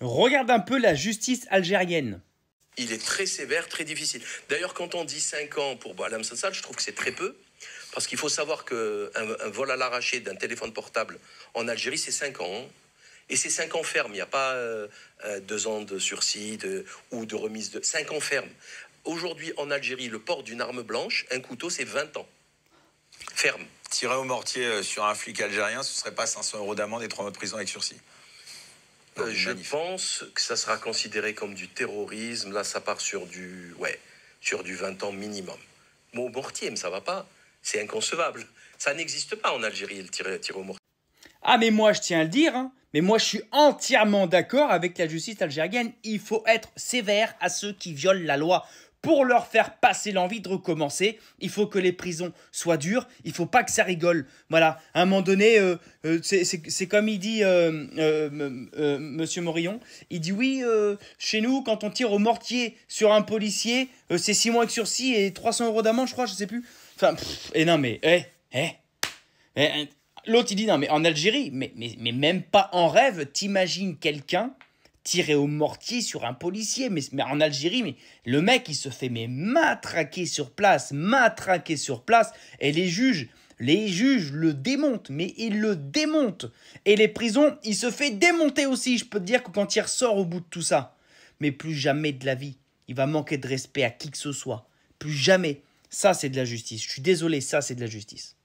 Regarde un peu la justice algérienne. Il est très sévère, très difficile. D'ailleurs, quand on dit 5 ans pour Boualem Sansal, je trouve que c'est très peu. Parce qu'il faut savoir qu'un vol à l'arraché d'un téléphone portable en Algérie, c'est 5 ans. Et c'est 5 ans ferme. Il n'y a pas 2 ans de sursis ou de remise de... 5 ans ferme. Aujourd'hui, en Algérie, le port d'une arme blanche, un couteau, c'est 20 ans. Ferme. Tirer au mortier sur un flic algérien, ce ne serait pas 500 € d'amende et 3 mois de prison avec sursis. Je pense que ça sera considéré comme du terrorisme. Là, ça part sur du 20 ans minimum. Bon, au mortier, mais ça va pas. C'est inconcevable. Ça n'existe pas en Algérie, le tir au mortier. Ah mais moi je tiens à le dire, hein, mais moi je suis entièrement d'accord avec la justice algérienne. Il faut être sévère à ceux qui violent la loi pour leur faire passer l'envie de recommencer. Il faut que les prisons soient dures, il faut pas que ça rigole. Voilà, à un moment donné, c'est comme il dit Monsieur Morillon, il dit oui, chez nous quand on tire au mortier sur un policier, c'est 6 mois avec sursis et 300 € d'amende je crois, je sais plus. Enfin, et non mais, l'autre, il dit, non, mais en Algérie, mais même pas en rêve, t'imagines quelqu'un tirer au mortier sur un policier. Mais en Algérie, mais le mec, il se fait matraquer sur place. Et les juges le démontent, mais ils le démontent. Et les prisons, il se fait démonter aussi. Je peux te dire que quand il ressort au bout de tout ça, mais plus jamais de la vie, il va manquer de respect à qui que ce soit. Plus jamais. Ça, c'est de la justice. Je suis désolé, ça, c'est de la justice.